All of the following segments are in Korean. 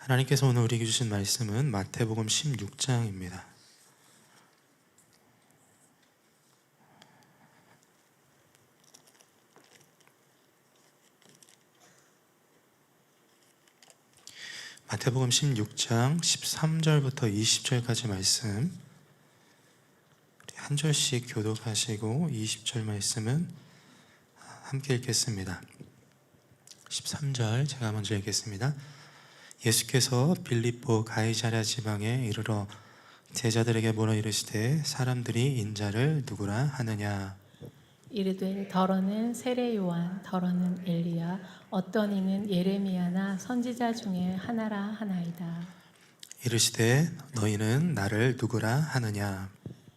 하나님께서 오늘 우리에게 주신 말씀은 마태복음 16장입니다. 마태복음 16장 13절부터 20절까지 말씀 한 절씩 교독하시고 20절 말씀은 함께 읽겠습니다. 13절 제가 먼저 읽겠습니다. 예수께서 빌립보 가이사랴 지방에 이르러 제자들에게 물어 이르시되 사람들이 인자를 누구라 하느냐. 이르되 더러는 세례 요한, 더러는 엘리야, 어떤 이는 예레미야나 선지자 중에 하나라 하나이다. 이르시되 너희는 나를 누구라 하느냐.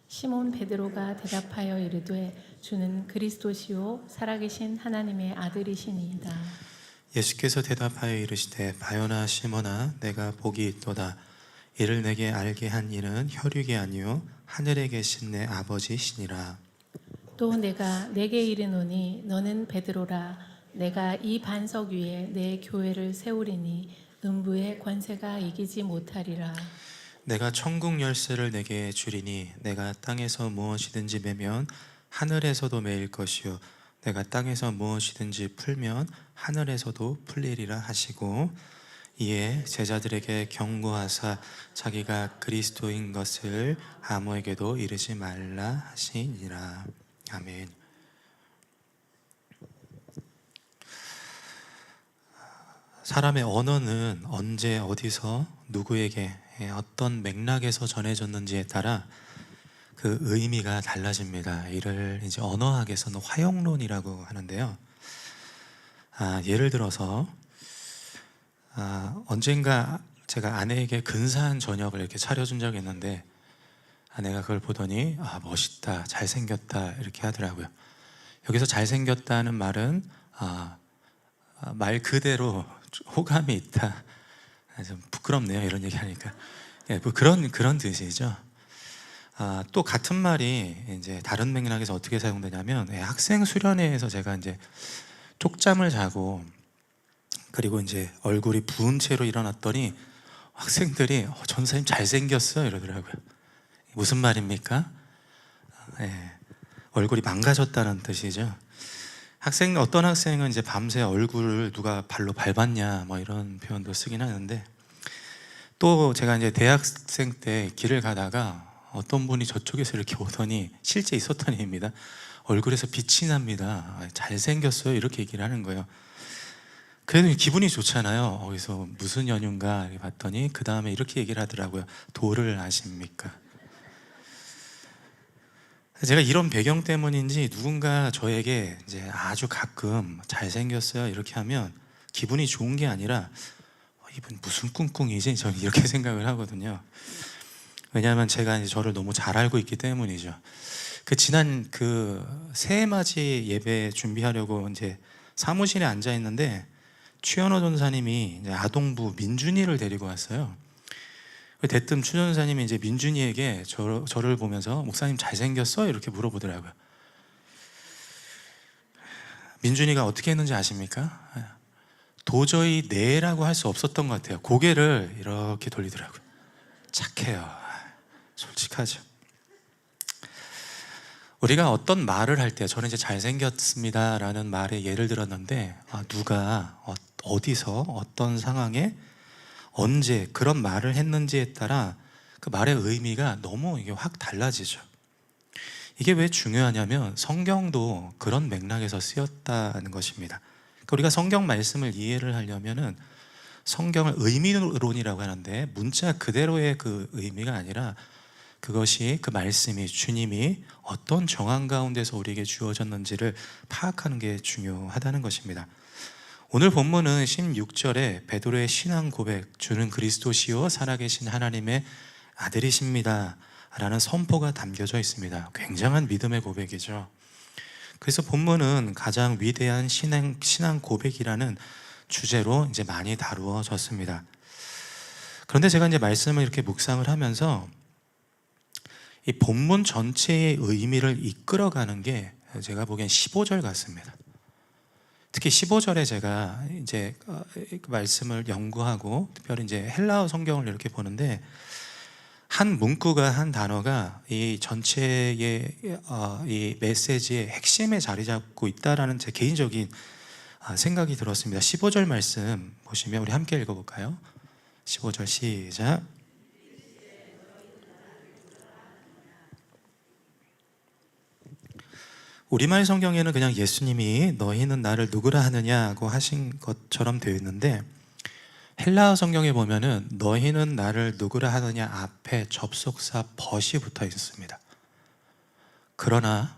시몬 베드로가 대답하여 이르되 주는 그리스도시요 살아계신 하나님의 아들이시니이다. 예수께서 대답하여 이르시되 바요나 시몬아 내가 복이 있도다. 이를 내게 알게 한 이는 혈육이 아니요 하늘에 계신 내 아버지시니라. 또 내가 내게 이르노니 너는 베드로라. 내가 이 반석 위에 내 교회를 세우리니 음부의 권세가 이기지 못하리라. 내가 천국 열쇠를 내게 주리니 내가 땅에서 무엇이든지 매면 하늘에서도 매일 것이요 내가 땅에서 무엇이든지 풀면 하늘에서도 풀리리라 하시고 이에 제자들에게 경고하사 자기가 그리스도인 것을 아무에게도 이르지 말라 하시니라. 아멘. 사람의 언어는 언제 어디서 누구에게 어떤 맥락에서 전해졌는지에 따라 그 의미가 달라집니다. 이를 이제 언어학에서는 화용론이라고 하는데요. 예를 들어서 언젠가 제가 아내에게 근사한 저녁을 이렇게 차려준 적이 있는데 아내가 그걸 보더니 멋있다, 잘생겼다 이렇게 하더라고요. 여기서 잘생겼다는 말은 말 그대로 호감이 있다. 좀 부끄럽네요, 이런 얘기하니까. 뭐 그런 뜻이죠. 또 같은 말이 이제 다른 맥락에서 어떻게 사용되냐면 학생 수련회에서 제가 이제 쪽잠을 자고 그리고 이제 얼굴이 부은 채로 일어났더니 학생들이 전사님 잘생겼어 이러더라고요. 무슨 말입니까? 얼굴이 망가졌다는 뜻이죠. 어떤 학생은 이제 밤새 얼굴을 누가 발로 밟았냐 뭐 이런 표현도 쓰긴 하는데, 또 제가 이제 대학생 때 길을 가다가 어떤 분이 저쪽에서 이렇게 오더니 실제 있었던 일입니다. 얼굴에서 빛이 납니다. 잘생겼어요 이렇게 얘기를 하는 거예요. 그래도 기분이 좋잖아요. 어디서 무슨 연유인가 봤더니 그 다음에 이렇게 얘기를 하더라고요. 도를 아십니까? 제가 이런 배경 때문인지 누군가 저에게 이제 아주 가끔 잘생겼어요 이렇게 하면 기분이 좋은 게 아니라 이분 무슨 꿍꿍이지? 저는 이렇게 생각을 하거든요. 왜냐하면 제가 이제 저를 너무 잘 알고 있기 때문이죠. 지난 새해맞이 예배 준비하려고 이제 사무실에 앉아 있는데 최현호 전사님이 이제 아동부 민준이를 데리고 왔어요. 대뜸 추 전사님이 이제 민준이에게 저를 보면서 목사님 잘생겼어? 이렇게 물어보더라고요. 민준이가 어떻게 했는지 아십니까? 도저히 네라고 할 수 없었던 것 같아요. 고개를 이렇게 돌리더라고요. 착해요. 솔직하죠. 우리가 어떤 말을 할 때, 저는 이제 잘생겼습니다 라는 말에 예를 들었는데 누가 어디서 어떤 상황에 언제 그런 말을 했는지에 따라 그 말의 의미가 너무 이게 확 달라지죠. 이게 왜 중요하냐면 성경도 그런 맥락에서 쓰였다는 것입니다. 그러니까 우리가 성경 말씀을 이해를 하려면은 성경을 의미론이라고 하는데 문자 그대로의 그 의미가 아니라 그것이 그 말씀이 주님이 어떤 정황 가운데서 우리에게 주어졌는지를 파악하는 게 중요하다는 것입니다. 오늘 본문은 16절에 베드로의 신앙 고백, 주는 그리스도시요 살아계신 하나님의 아들이십니다 라는 선포가 담겨져 있습니다. 굉장한 믿음의 고백이죠. 그래서 본문은 가장 위대한 신앙 고백이라는 주제로 이제 많이 다루어졌습니다. 그런데 제가 이제 말씀을 이렇게 묵상을 하면서 이 본문 전체의 의미를 이끌어가는 게 제가 보기엔 15절 같습니다. 특히 15절에 제가 이제 그 말씀을 연구하고 특별히 이제 헬라어 성경을 이렇게 보는데 한 문구가 한 단어가 이 전체의 이 메시지의 핵심에 자리 잡고 있다라는 제 개인적인 생각이 들었습니다. 15절 말씀 보시면 우리 함께 읽어볼까요? 15절 시작. 우리말 성경에는 그냥 예수님이 너희는 나를 누구라 하느냐고 하신 것처럼 되어 있는데 헬라어 성경에 보면은 너희는 나를 누구라 하느냐 앞에 접속사 벗이 붙어 있습니다. 그러나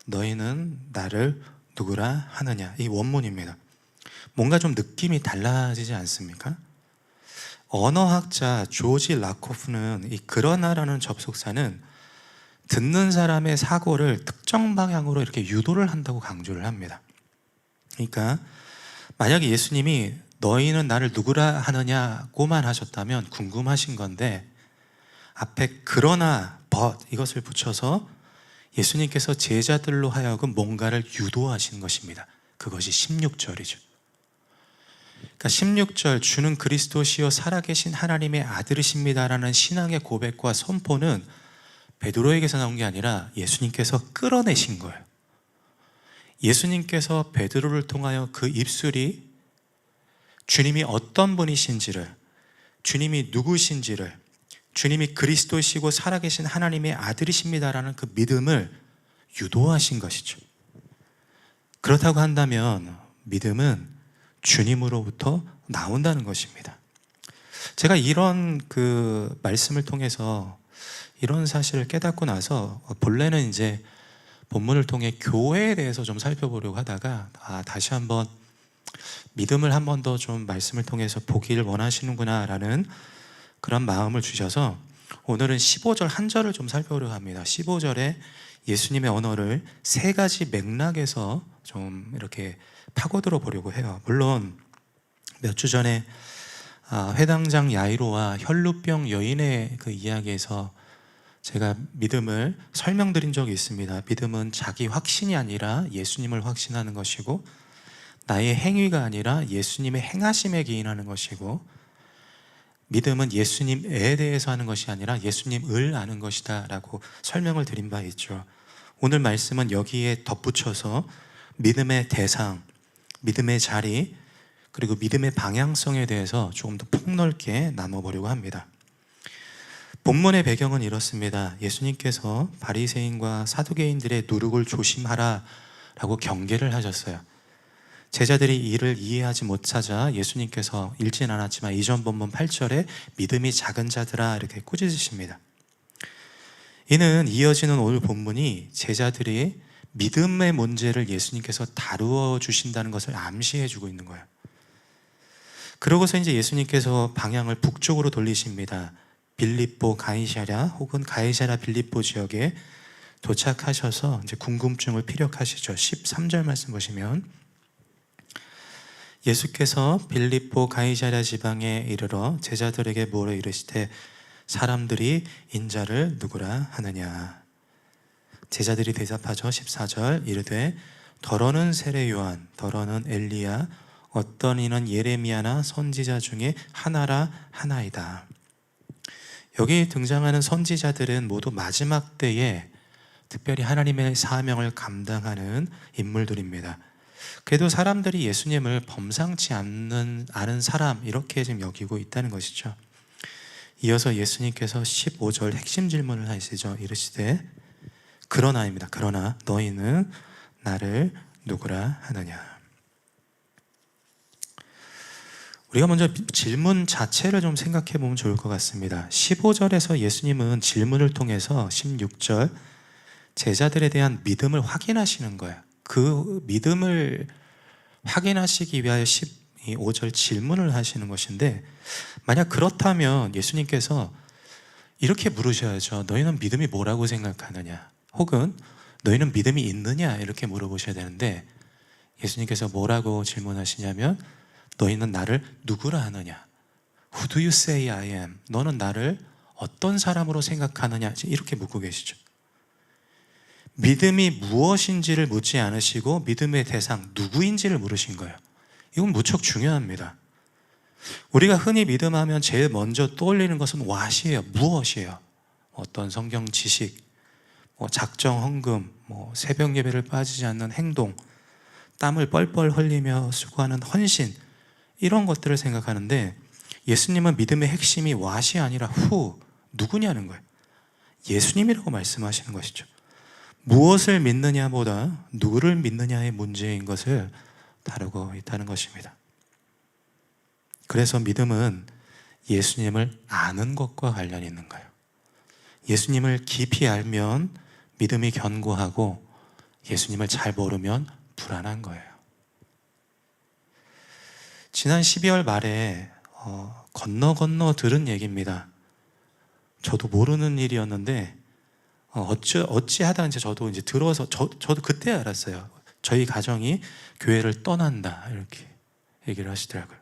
너희는 나를 누구라 하느냐, 이 원문입니다. 뭔가 좀 느낌이 달라지지 않습니까? 언어학자 조지 라코프는 이 그러나라는 접속사는 듣는 사람의 사고를 특정 방향으로 이렇게 유도를 한다고 강조를 합니다. 그러니까 만약에 예수님이 너희는 나를 누구라 하느냐고만 하셨다면 궁금하신 건데 앞에 그러나 but 이것을 붙여서 예수님께서 제자들로 하여금 뭔가를 유도하신 것입니다. 그것이 16절이죠. 그러니까 16절 주는 그리스도시요 살아계신 하나님의 아들이십니다라는 신앙의 고백과 선포는 베드로에게서 나온 게 아니라 예수님께서 끌어내신 거예요. 예수님께서 베드로를 통하여 그 입술이 주님이 어떤 분이신지를, 주님이 누구신지를, 주님이 그리스도시고 살아계신 하나님의 아들이십니다라는 그 믿음을 유도하신 것이죠. 그렇다고 한다면 믿음은 주님으로부터 나온다는 것입니다. 제가 이런 그 말씀을 통해서 이런 사실을 깨닫고 나서 본래는 이제 본문을 통해 교회에 대해서 좀 살펴보려고 하다가 다시 한번 믿음을 한 번 더 좀 말씀을 통해서 보기를 원하시는구나 라는 그런 마음을 주셔서 오늘은 15절 한 절을 좀 살펴보려고 합니다. 15절에 예수님의 언어를 세 가지 맥락에서 좀 이렇게 파고들어 보려고 해요. 물론 몇 주 전에 회당장 야이로와 혈루병 여인의 그 이야기에서 제가 믿음을 설명드린 적이 있습니다. 믿음은 자기 확신이 아니라 예수님을 확신하는 것이고 나의 행위가 아니라 예수님의 행하심에 기인하는 것이고 믿음은 예수님에 대해서 하는 것이 아니라 예수님을 아는 것이다 라고 설명을 드린 바 있죠. 오늘 말씀은 여기에 덧붙여서 믿음의 대상, 믿음의 자리, 그리고 믿음의 방향성에 대해서 조금 더 폭넓게 나눠보려고 합니다. 본문의 배경은 이렇습니다. 예수님께서 바리새인과 사두개인들의 누룩을 조심하라 라고 경계를 하셨어요. 제자들이 이를 이해하지 못하자 예수님께서 읽진 않았지만 이전 본문 8절에 믿음이 작은 자들아 이렇게 꾸짖으십니다. 이는 이어지는 오늘 본문이 제자들이 믿음의 문제를 예수님께서 다루어 주신다는 것을 암시해 주고 있는 거예요. 그러고서 이제 예수님께서 방향을 북쪽으로 돌리십니다. 빌립보 가이사랴 혹은 가이사랴 빌립보 지역에 도착하셔서 이제 궁금증을 피력하시죠. 13절 말씀 보시면 예수께서 빌립보 가이사랴 지방에 이르러 제자들에게 물어 이르시되 사람들이 인자를 누구라 하느냐. 제자들이 대답하죠. 14절 이르되 더러는 세례 요한, 더러는 엘리야, 어떤 이는 예레미야나 선지자 중에 하나라 하나이다. 여기 등장하는 선지자들은 모두 마지막 때에 특별히 하나님의 사명을 감당하는 인물들입니다. 그래도 사람들이 예수님을 범상치 않는 아는 사람 이렇게 지금 여기고 있다는 것이죠. 이어서 예수님께서 15절 핵심 질문을 하시죠. 이르시되 그러나입니다. 그러나 너희는 나를 누구라 하느냐. 우리가 먼저 질문 자체를 좀 생각해 보면 좋을 것 같습니다. 15절에서 예수님은 질문을 통해서 16절 제자들에 대한 믿음을 확인하시는 거예요. 그 믿음을 확인하시기 위하여 15절 질문을 하시는 것인데 만약 그렇다면 예수님께서 이렇게 물으셔야죠. 너희는 믿음이 뭐라고 생각하느냐? 혹은 너희는 믿음이 있느냐? 이렇게 물어보셔야 되는데 예수님께서 뭐라고 질문하시냐면 너희는 나를 누구라 하느냐? Who do you say I am? 너는 나를 어떤 사람으로 생각하느냐? 이렇게 묻고 계시죠. 믿음이 무엇인지를 묻지 않으시고 믿음의 대상 누구인지를 물으신 거예요. 이건 무척 중요합니다. 우리가 흔히 믿음하면 제일 먼저 떠올리는 것은 what이에요. 무엇이에요? 어떤 성경 지식, 작정 헌금, 새벽 예배를 빠지지 않는 행동, 땀을 뻘뻘 흘리며 수고하는 헌신, 이런 것들을 생각하는데, 예수님은 믿음의 핵심이 what이 아니라 who, 누구냐는 거예요. 예수님이라고 말씀하시는 것이죠. 무엇을 믿느냐보다 누구를 믿느냐의 문제인 것을 다루고 있다는 것입니다. 그래서 믿음은 예수님을 아는 것과 관련이 있는 거예요. 예수님을 깊이 알면 믿음이 견고하고, 예수님을 잘 모르면 불안한 거예요. 지난 12월 말에 건너 들은 얘기입니다. 저도 모르는 일이었는데 어찌 하다 이제 저도 이제 들어서 저도 그때 알았어요. 저희 가정이 교회를 떠난다, 이렇게 얘기를 하시더라고요.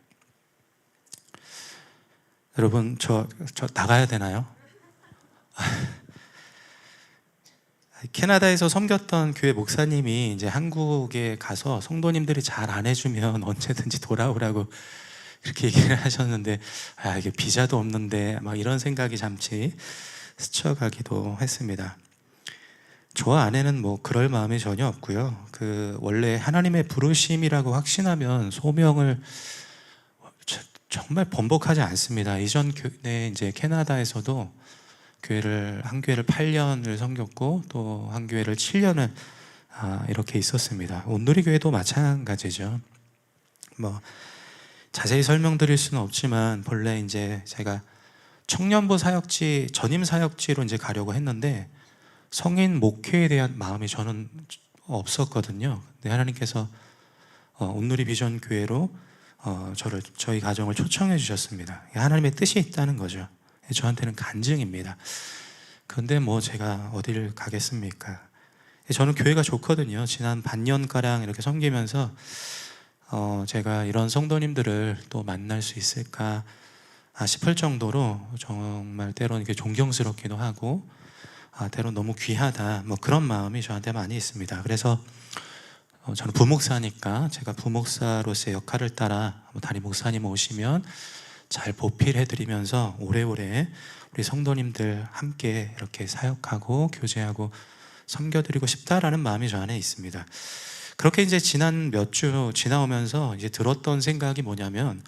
여러분, 저 나가야 되나요? 캐나다에서 섬겼던 교회 목사님이 이제 한국에 가서 성도님들이 잘 안 해주면 언제든지 돌아오라고 그렇게 얘기를 하셨는데, 이게 비자도 없는데 막 이런 생각이 잠시 스쳐가기도 했습니다. 저 안에는 그럴 마음이 전혀 없고요. 원래 하나님의 부르심이라고 확신하면 소명을 정말 번복하지 않습니다. 이전 교회 이제 캐나다에서도 한 교회를 8년을 섬겼고 또 한 교회를 7년을 이렇게 있었습니다. 온누리 교회도 마찬가지죠. 자세히 설명드릴 수는 없지만 본래 이제 제가 청년부 사역지, 전임 사역지로 이제 가려고 했는데 성인 목회에 대한 마음이 저는 없었거든요. 근데 하나님께서 온누리 비전 교회로 저희 가정을 초청해 주셨습니다. 하나님의 뜻이 있다는 거죠. 저한테는 간증입니다. 그런데 제가 어디를 가겠습니까? 저는 교회가 좋거든요. 지난 반년가량 이렇게 섬기면서 제가 이런 성도님들을 또 만날 수 있을까 싶을 정도로 정말 때로는 이렇게 존경스럽기도 하고 때로는 너무 귀하다, 그런 마음이 저한테 많이 있습니다. 그래서 저는 부목사니까 제가 부목사로서의 역할을 따라 담임 목사님 오시면 잘 보필해드리면서 오래오래 우리 성도님들 함께 이렇게 사역하고 교제하고 섬겨드리고 싶다라는 마음이 저 안에 있습니다. 그렇게 이제 지난 몇 주 지나오면서 이제 들었던 생각이 뭐냐면,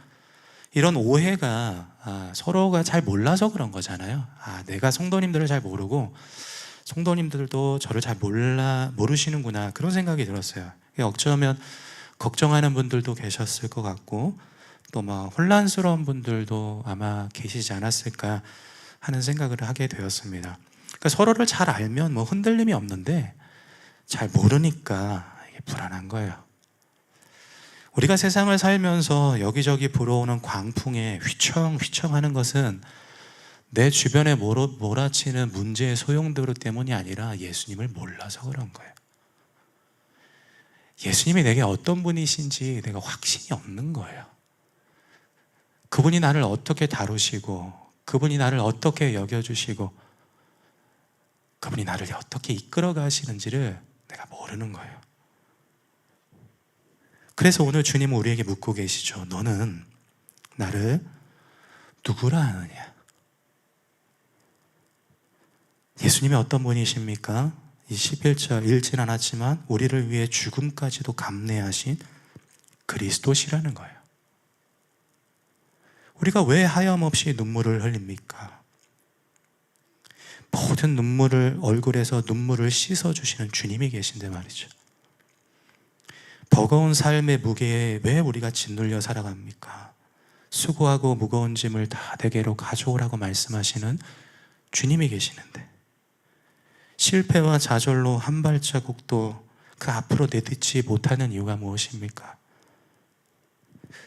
이런 오해가 서로가 잘 몰라서 그런 거잖아요. 내가 성도님들을 잘 모르고 성도님들도 저를 잘 모르시는구나, 그런 생각이 들었어요. 어쩌면 걱정하는 분들도 계셨을 것 같고 또 혼란스러운 분들도 아마 계시지 않았을까 하는 생각을 하게 되었습니다. 그러니까 서로를 잘 알면 흔들림이 없는데 잘 모르니까 이게 불안한 거예요. 우리가 세상을 살면서 여기저기 불어오는 광풍에 휘청휘청하는 것은 내 주변에 몰아치는 문제의 소용돌이 때문이 아니라 예수님을 몰라서 그런 거예요. 예수님이 내게 어떤 분이신지 내가 확신이 없는 거예요. 그분이 나를 어떻게 다루시고, 그분이 나를 어떻게 여겨주시고, 그분이 나를 어떻게 이끌어 가시는지를 내가 모르는 거예요. 그래서 오늘 주님은 우리에게 묻고 계시죠. 너는 나를 누구라 하느냐? 예수님이 어떤 분이십니까? 이 11절 읽진 않았지만 우리를 위해 죽음까지도 감내하신 그리스도시라는 거예요. 우리가 왜 하염없이 눈물을 흘립니까? 모든 얼굴에서 눈물을 씻어주시는 주님이 계신데 말이죠. 버거운 삶의 무게에 왜 우리가 짓눌려 살아갑니까? 수고하고 무거운 짐을 다 내게로 가져오라고 말씀하시는 주님이 계시는데, 실패와 좌절로 한 발자국도 그 앞으로 내딛지 못하는 이유가 무엇입니까?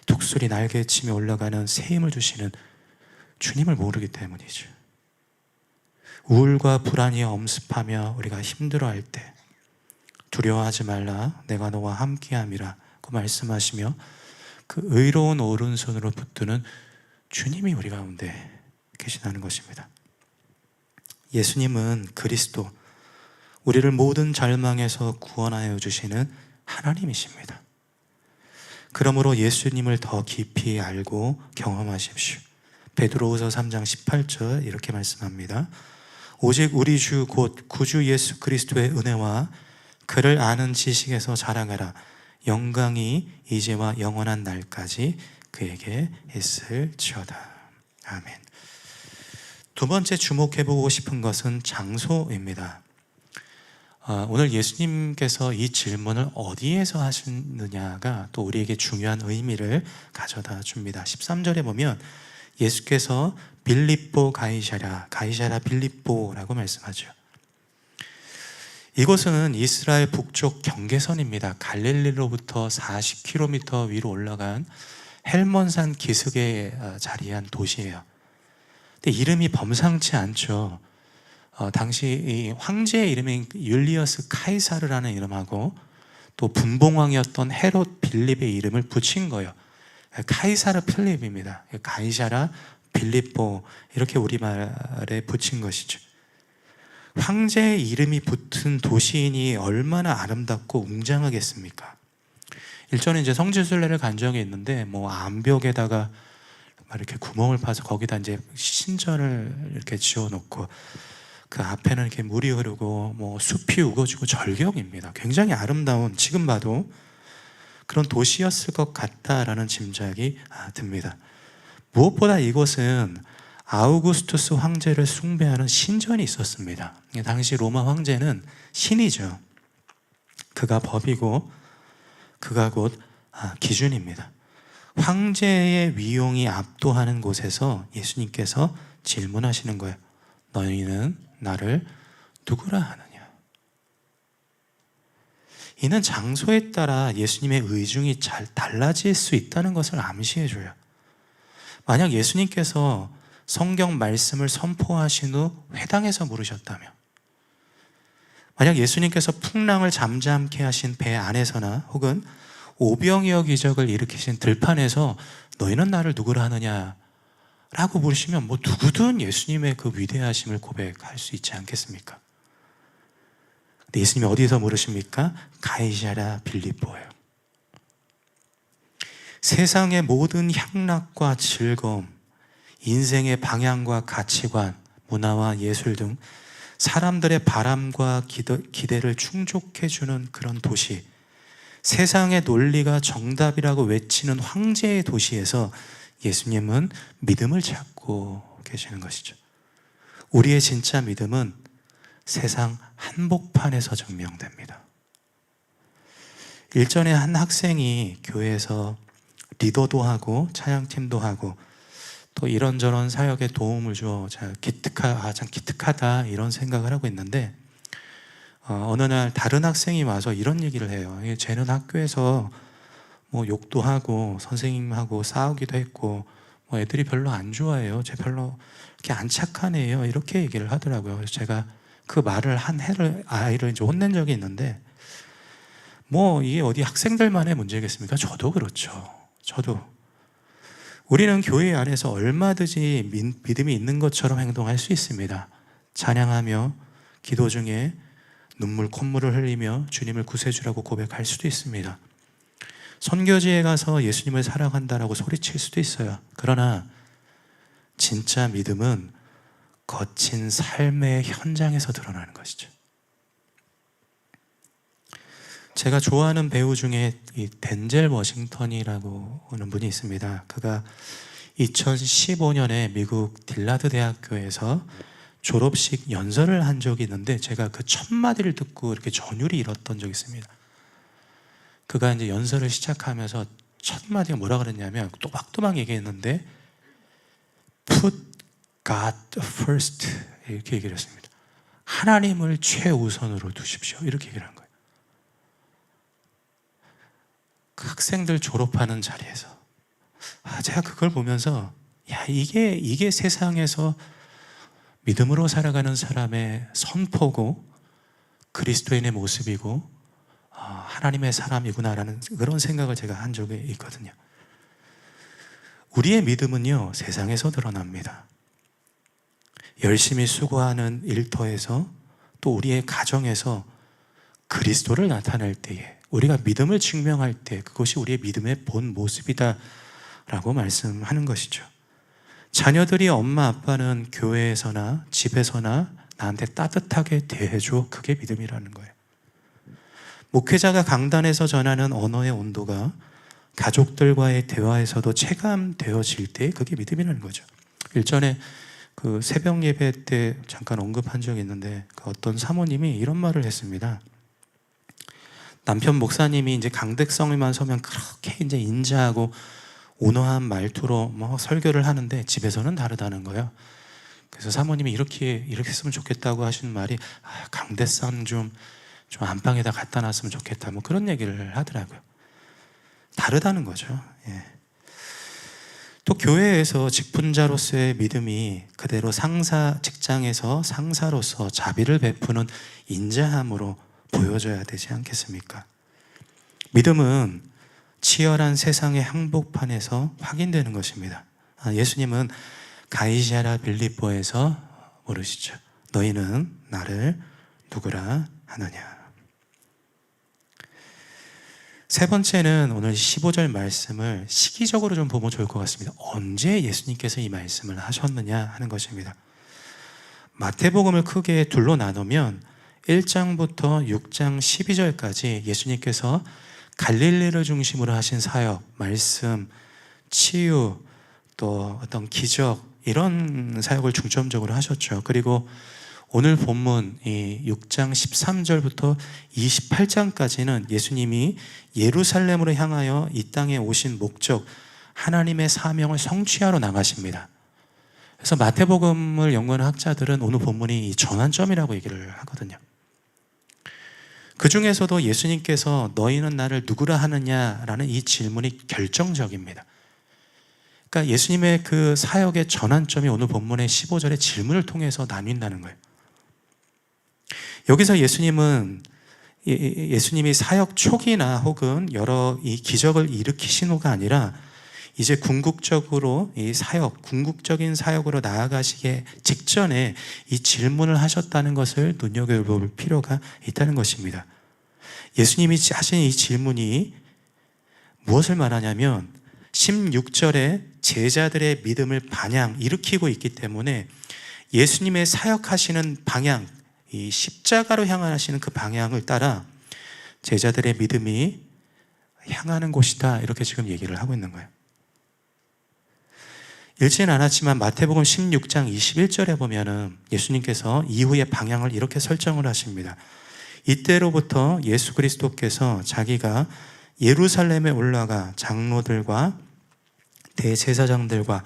독수리 날개치며 올라가는 새 힘을 주시는 주님을 모르기 때문이죠. 우울과 불안이 엄습하며 우리가 힘들어할 때 두려워하지 말라, 내가 너와 함께함이라고 말씀하시며 그 의로운 오른손으로 붙드는 주님이 우리 가운데 계시다는 것입니다. 예수님은 그리스도, 우리를 모든 절망에서 구원하여 주시는 하나님이십니다. 그러므로 예수님을 더 깊이 알고 경험하십시오. 베드로후서 3장 18절 이렇게 말씀합니다. 오직 우리 주 곧 구주 예수 그리스도의 은혜와 그를 아는 지식에서 자라가라. 영광이 이제와 영원한 날까지 그에게 있을지어다. 아멘. 두 번째 주목해보고 싶은 것은 장소입니다. 오늘 예수님께서 이 질문을 어디에서 하시느냐가 또 우리에게 중요한 의미를 가져다 줍니다. 13절에 보면 예수께서 빌립보 가이사랴 빌립보라고 말씀하죠. 이곳은 이스라엘 북쪽 경계선입니다. 갈릴리로부터 40km 위로 올라간 헬몬산 기슭에 자리한 도시예요. 근데 이름이 범상치 않죠. 당시 이 황제의 이름인 율리어스 카이사르라는 이름하고 또 분봉왕이었던 헤롯 빌립의 이름을 붙인 거예요. 카이사르 필립입니다. 가이사라 빌립보 이렇게 우리말에 붙인 것이죠. 황제의 이름이 붙은 도시인이 얼마나 아름답고 웅장하겠습니까? 일전에 이제 성지순례를 간 적이 있는데 암벽에다가 이렇게 구멍을 파서 거기다 이제 신전을 이렇게 지어놓고 그 앞에는 이렇게 물이 흐르고 숲이 우거지고 절경입니다. 굉장히 아름다운, 지금 봐도 그런 도시였을 것 같다라는 짐작이 듭니다. 무엇보다 이곳은 아우구스투스 황제를 숭배하는 신전이 있었습니다. 당시 로마 황제는 신이죠. 그가 법이고 그가 곧 기준입니다. 황제의 위용이 압도하는 곳에서 예수님께서 질문하시는 거예요. 너희는 나를 누구라 하느냐? 이는 장소에 따라 예수님의 의중이 잘 달라질 수 있다는 것을 암시해줘요. 만약 예수님께서 성경 말씀을 선포하신 후 회당에서 물으셨다면, 만약 예수님께서 풍랑을 잠잠케 하신 배 안에서나 혹은 오병이어 기적을 일으키신 들판에서 너희는 나를 누구라 하느냐 라고 물으시면 누구든 예수님의 그 위대하심을 고백할 수 있지 않겠습니까? 근데 예수님이 어디서 물으십니까? 가이사랴 빌립보예요. 세상의 모든 향락과 즐거움, 인생의 방향과 가치관, 문화와 예술 등 사람들의 바람과 기대를 충족해주는 그런 도시, 세상의 논리가 정답이라고 외치는 황제의 도시에서 예수님은 믿음을 찾고 계시는 것이죠. 우리의 진짜 믿음은 세상 한복판에서 증명됩니다. 일전에 한 학생이 교회에서 리더도 하고 찬양팀도 하고 또 이런저런 사역에 도움을 줘 참 기특하다 이런 생각을 하고 있는데 어느 날 다른 학생이 와서 이런 얘기를 해요. 쟤는 학교에서 욕도 하고 선생님하고 싸우기도 했고 애들이 별로 안 좋아해요. 쟤 별로 이렇게 안 착한 애예요. 이렇게 얘기를 하더라고요. 그래서 제가 그 말을 한 해를 아이를 이제 혼낸 적이 있는데 이게 어디 학생들만의 문제겠습니까? 저도 그렇죠. 저도 우리는 교회 안에서 얼마든지 믿음이 있는 것처럼 행동할 수 있습니다. 찬양하며 기도 중에 콧물을 흘리며 주님을 구세주라고 고백할 수도 있습니다. 선교지에 가서 예수님을 사랑한다라고 소리칠 수도 있어요. 그러나 진짜 믿음은 거친 삶의 현장에서 드러나는 것이죠. 제가 좋아하는 배우 중에 이 덴젤 워싱턴이라고 하는 분이 있습니다. 그가 2015년에 미국 딜라드 대학교에서 졸업식 연설을 한 적이 있는데 제가 그 첫 마디를 듣고 이렇게 전율이 일었던 적이 있습니다. 그가 이제 연설을 시작하면서 첫 마디가 뭐라 그랬냐면 또박또박 얘기했는데 Put God first 이렇게 얘기를 했습니다. 하나님을 최우선으로 두십시오. 이렇게 얘기를 한 거예요. 그 학생들 졸업하는 자리에서 제가 그걸 보면서 이게 세상에서 믿음으로 살아가는 사람의 선포고 그리스도인의 모습이고 하나님의 사람이구나라는 그런 생각을 제가 한 적이 있거든요. 우리의 믿음은요 세상에서 드러납니다. 열심히 수고하는 일터에서 또 우리의 가정에서 그리스도를 나타낼 때에, 우리가 믿음을 증명할 때 그것이 우리의 믿음의 본 모습이다 라고 말씀하는 것이죠. 자녀들이 엄마 아빠는 교회에서나 집에서나 나한테 따뜻하게 대해줘, 그게 믿음이라는 거예요. 목회자가 강단에서 전하는 언어의 온도가 가족들과의 대화에서도 체감되어질 때 그게 믿음이라는 거죠. 일전에 그 새벽 예배 때 잠깐 언급한 적이 있는데, 그 어떤 사모님이 이런 말을 했습니다. 남편 목사님이 이제 강대성에만 서면 그렇게 이제 인자하고 온화한 말투로 뭐 설교를 하는데 집에서는 다르다는 거예요. 그래서 사모님이 이렇게 했으면 좋겠다고 하시는 말이, 강대상 좀 안방에다 갖다 놨으면 좋겠다, 뭐 그런 얘기를 하더라고요. 다르다는 거죠. 예. 또 교회에서 직분자로서의 믿음이 그대로 직장에서 상사로서 자비를 베푸는 인자함으로 보여져야 되지 않겠습니까? 믿음은 치열한 세상의 항복판에서 확인되는 것입니다. 예수님은 가이사랴 빌립보에서 모르시죠? 너희는 나를 누구라 하느냐. 세 번째는 오늘 15절 말씀을 시기적으로 좀 보면 좋을 것 같습니다. 언제 예수님께서 이 말씀을 하셨느냐 하는 것입니다. 마태복음을 크게 둘로 나누면 1장부터 6장 12절까지 예수님께서 갈릴리를 중심으로 하신 사역, 말씀, 치유, 또 어떤 기적, 이런 사역을 중점적으로 하셨죠. 그리고 오늘 본문 이 6장 13절부터 28장까지는 예수님이 예루살렘으로 향하여 이 땅에 오신 목적, 하나님의 사명을 성취하러 나가십니다. 그래서 마태복음을 연구하는 학자들은 오늘 본문이 이 전환점이라고 얘기를 하거든요. 그 중에서도 예수님께서 너희는 나를 누구라 하느냐라는 이 질문이 결정적입니다. 그러니까 예수님의 그 사역의 전환점이 오늘 본문의 15절의 질문을 통해서 나뉜다는 거예요. 여기서 예수님이 사역 초기나 혹은 여러 이 기적을 일으키신 후가 아니라 이제 궁극적인 사역으로 나아가시기 직전에 이 질문을 하셨다는 것을 눈여겨볼 필요가 있다는 것입니다. 예수님이 하신 이 질문이 무엇을 말하냐면 16절에 제자들의 믿음을 일으키고 있기 때문에 예수님의 사역하시는 방향, 이 십자가로 향하시는 그 방향을 따라 제자들의 믿음이 향하는 곳이다, 이렇게 지금 얘기를 하고 있는 거예요. 읽지는 않았지만 마태복음 16장 21절에 보면은 예수님께서 이후의 방향을 이렇게 설정을 하십니다. 이때로부터 예수 그리스도께서 자기가 예루살렘에 올라가 장로들과 대제사장들과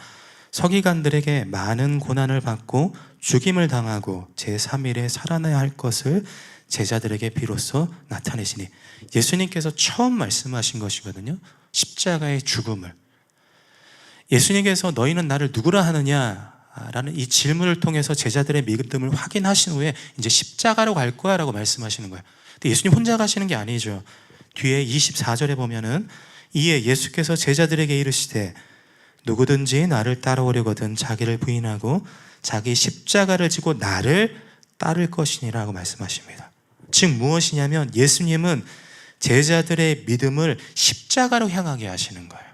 서기관들에게 많은 고난을 받고 죽임을 당하고 제3일에 살아나야 할 것을 제자들에게 비로소 나타내시니, 예수님께서 처음 말씀하신 것이거든요. 십자가의 죽음을. 예수님께서 너희는 나를 누구라 하느냐라는 이 질문을 통해서 제자들의 믿음을 확인하신 후에 이제 십자가로 갈 거야 라고 말씀하시는 거예요. 근데 예수님 혼자 가시는 게 아니죠. 뒤에 24절에 보면은 이에 예수께서 제자들에게 이르시되 누구든지 나를 따라오려거든 자기를 부인하고 자기 십자가를 지고 나를 따를 것이니라고 말씀하십니다. 즉 무엇이냐면 예수님은 제자들의 믿음을 십자가로 향하게 하시는 거예요.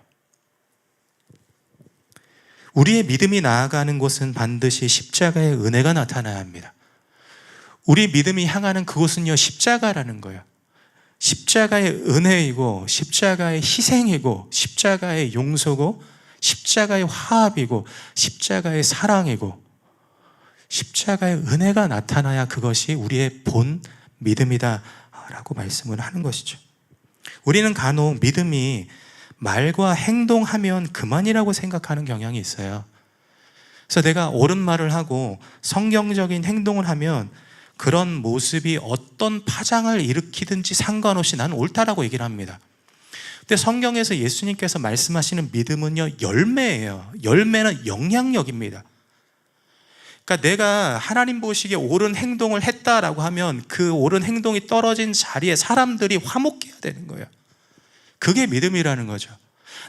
우리의 믿음이 나아가는 곳은 반드시 십자가의 은혜가 나타나야 합니다. 우리 믿음이 향하는 그곳은요, 십자가라는 거예요. 십자가의 은혜이고 십자가의 희생이고 십자가의 용서고 십자가의 화합이고 십자가의 사랑이고 십자가의 은혜가 나타나야 그것이 우리의 본 믿음이다 라고 말씀을 하는 것이죠. 우리는 간혹 믿음이 말과 행동하면 그만이라고 생각하는 경향이 있어요. 그래서 내가 옳은 말을 하고 성경적인 행동을 하면 그런 모습이 어떤 파장을 일으키든지 상관없이 나는 옳다라고 얘기를 합니다. 근데 성경에서 예수님께서 말씀하시는 믿음은요, 열매예요. 열매는 영향력입니다. 그러니까 내가 하나님 보시기에 옳은 행동을 했다라고 하면 그 옳은 행동이 떨어진 자리에 사람들이 화목해야 되는 거예요. 그게 믿음이라는 거죠.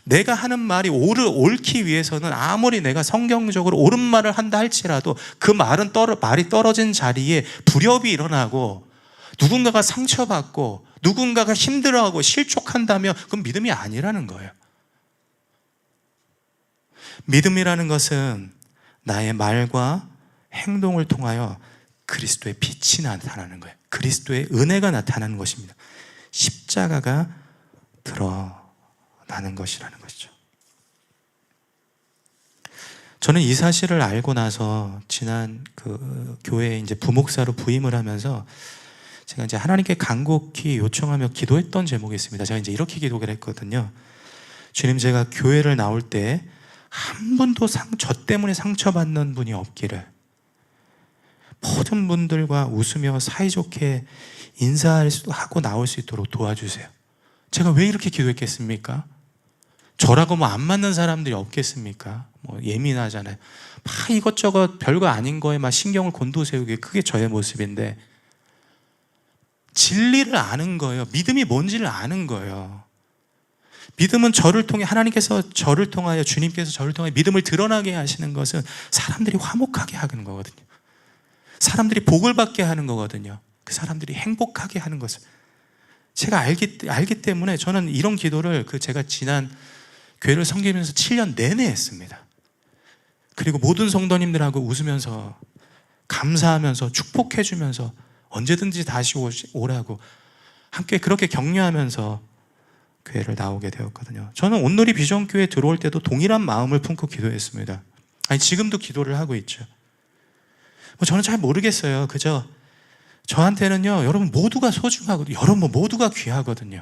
내가 하는 말이 옳기 위해서는 아무리 내가 성경적으로 옳은 말을 한다 할지라도 그 말이 떨어진 자리에 불협이 일어나고 누군가가 상처받고 누군가가 힘들어하고 실족한다면 그건 믿음이 아니라는 거예요. 믿음이라는 것은 나의 말과 행동을 통하여 그리스도의 빛이 나타나는 거예요. 그리스도의 은혜가 나타나는 것입니다. 십자가가 드러나는 것이라는 것이죠. 저는 이 사실을 알고 나서 지난 교회에 이제 부목사로 부임을 하면서 제가 이제 하나님께 간곡히 요청하며 기도했던 제목이 있습니다. 제가 이제 이렇게 기도를 했거든요. 주님, 제가 교회를 나올 때 한 분도 저 때문에 상처받는 분이 없기를, 모든 분들과 웃으며 사이좋게 인사하고 나올 수 있도록 도와주세요. 제가 왜 이렇게 기도했겠습니까? 저라고 뭐 안 맞는 사람들이 없겠습니까? 뭐 예민하잖아요. 막 이것저것 별거 아닌 거에 막 신경을 곤두세우기, 그게 저의 모습인데, 진리를 아는 거예요. 믿음이 뭔지를 아는 거예요. 믿음은 저를 통해, 하나님께서 저를 통하여, 주님께서 저를 통해 믿음을 드러나게 하시는 것은 사람들이 화목하게 하는 거거든요. 사람들이 복을 받게 하는 거거든요. 그 사람들이 행복하게 하는 것을 제가 알기 때문에 저는 이런 기도를 제가 지난 교회를 섬기면서 7년 내내 했습니다. 그리고 모든 성도님들하고 웃으면서 감사하면서 축복해 주면서 언제든지 다시 오라고 함께 그렇게 격려하면서 교회를 나오게 되었거든요. 저는 온누리 비전교회에 들어올 때도 동일한 마음을 품고 기도했습니다. 아니, 지금도 기도를 하고 있죠. 저는 잘 모르겠어요. 그저 저한테는요, 여러분 모두가 소중하거든요. 여러분 모두가 귀하거든요.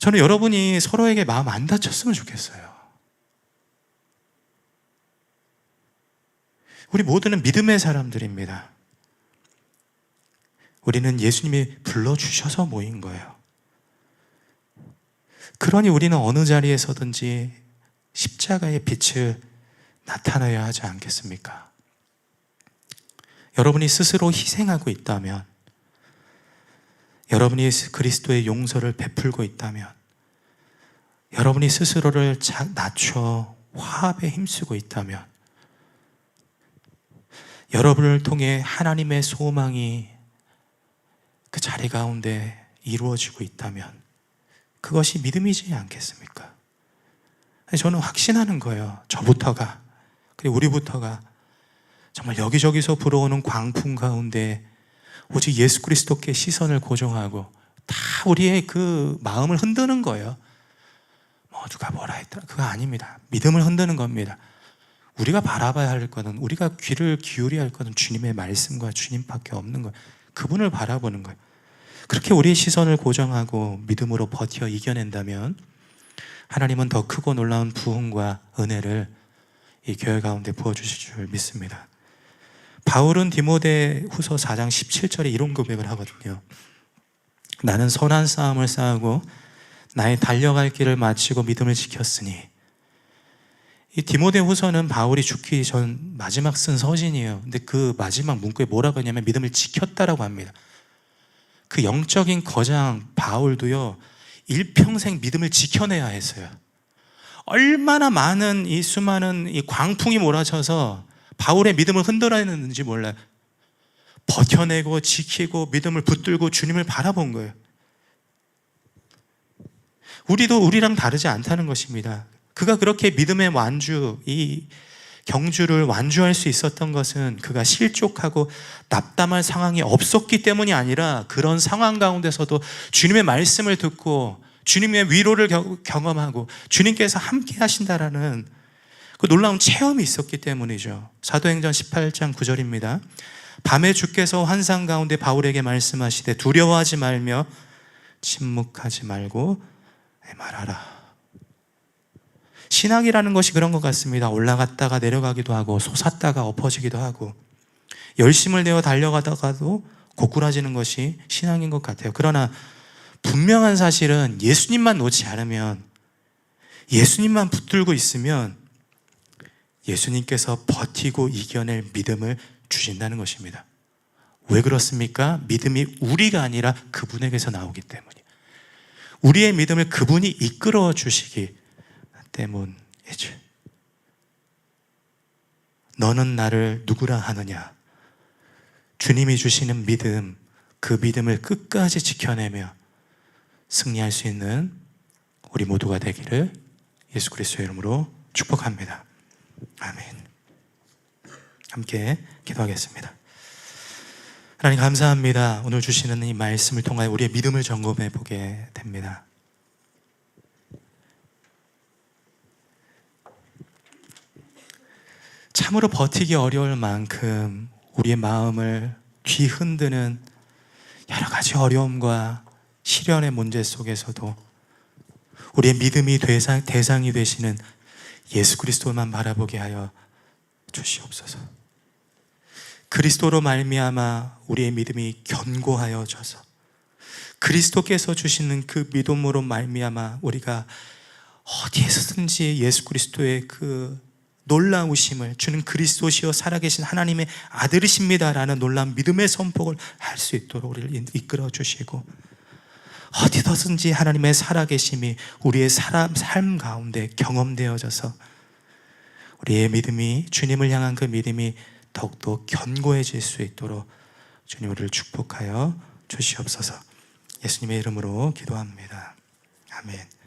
저는 여러분이 서로에게 마음 안 다쳤으면 좋겠어요. 우리 모두는 믿음의 사람들입니다. 우리는 예수님이 불러주셔서 모인 거예요. 그러니 우리는 어느 자리에서든지 십자가의 빛을 나타내야 하지 않겠습니까? 여러분이 스스로 희생하고 있다면, 여러분이 그리스도의 용서를 베풀고 있다면, 여러분이 스스로를 낮춰 화합에 힘쓰고 있다면, 여러분을 통해 하나님의 소망이 그 자리 가운데 이루어지고 있다면 그것이 믿음이지 않겠습니까? 저는 확신하는 거예요. 저부터가, 그리고 우리부터가 정말 여기저기서 불어오는 광풍 가운데 오직 예수 그리스도께 시선을 고정하고 다 우리의 그 마음을 흔드는 거예요. 뭐 누가 뭐라 했더라, 그거 아닙니다. 믿음을 흔드는 겁니다. 우리가 바라봐야 할 거는, 우리가 귀를 기울여야 할 거는 주님의 말씀과 주님밖에 없는 거예요. 그분을 바라보는 거예요. 그렇게 우리의 시선을 고정하고 믿음으로 버텨 이겨낸다면 하나님은 더 크고 놀라운 부흥과 은혜를 이 교회 가운데 부어주실 줄 믿습니다. 바울은 디모데후서 4장 17절에 이런 고백을 하거든요. 나는 선한 싸움을 싸우고 나의 달려갈 길을 마치고 믿음을 지켰으니. 이 디모데후서는 바울이 죽기 전 마지막 쓴 서신이에요. 근데 그 마지막 문구에 뭐라고 하냐면 믿음을 지켰다라고 합니다. 그 영적인 거장 바울도요, 일평생 믿음을 지켜내야 했어요. 얼마나 많은 이 수많은 이 광풍이 몰아쳐서 바울의 믿음을 흔들어냈는지 몰라요. 버텨내고 지키고 믿음을 붙들고 주님을 바라본 거예요. 우리도 우리랑 다르지 않다는 것입니다. 그가 그렇게 믿음의 완주, 이 경주를 완주할 수 있었던 것은 그가 실족하고 낙담할 상황이 없었기 때문이 아니라 그런 상황 가운데서도 주님의 말씀을 듣고 주님의 위로를 경험하고 주님께서 함께 하신다라는 그 놀라운 체험이 있었기 때문이죠. 사도행전 18장 9절입니다. 밤에 주께서 환상 가운데 바울에게 말씀하시되 두려워하지 말며 침묵하지 말고 말하라. 신앙이라는 것이 그런 것 같습니다. 올라갔다가 내려가기도 하고 솟았다가 엎어지기도 하고 열심을 내어 달려가다가도 고꾸라지는 것이 신앙인 것 같아요. 그러나 분명한 사실은 예수님만 놓지 않으면, 예수님만 붙들고 있으면 예수님께서 버티고 이겨낼 믿음을 주신다는 것입니다. 왜 그렇습니까? 믿음이 우리가 아니라 그분에게서 나오기 때문이에요. 우리의 믿음을 그분이 이끌어 주시기 때문이죠. 너는 나를 누구라 하느냐? 주님이 주시는 믿음, 그 믿음을 끝까지 지켜내며 승리할 수 있는 우리 모두가 되기를 예수 그리스도의 이름으로 축복합니다. 아멘. 함께 기도하겠습니다. 하나님 감사합니다. 오늘 주시는 이 말씀을 통하여 우리의 믿음을 점검해 보게 됩니다. 참으로 버티기 어려울 만큼 우리의 마음을 뒤흔드는 여러 가지 어려움과 시련의 문제 속에서도 우리의 믿음이 대상이 되시는 예수 그리스도만 바라보게 하여 주시옵소서. 그리스도로 말미암아 우리의 믿음이 견고하여져서 그리스도께서 주시는 그 믿음으로 말미암아 우리가 어디에서든지 예수 그리스도의 그 놀라우심을, 주는 그리스도시요 살아계신 하나님의 아들이십니다라는 놀라운 믿음의 선포를 할 수 있도록 우리를 이끌어 주시고, 어디서든지 하나님의 살아계심이 우리의 삶 가운데 경험되어져서 우리의 믿음이, 주님을 향한 그 믿음이 더욱더 견고해질 수 있도록 주님 우리를 축복하여 주시옵소서. 예수님의 이름으로 기도합니다. 아멘.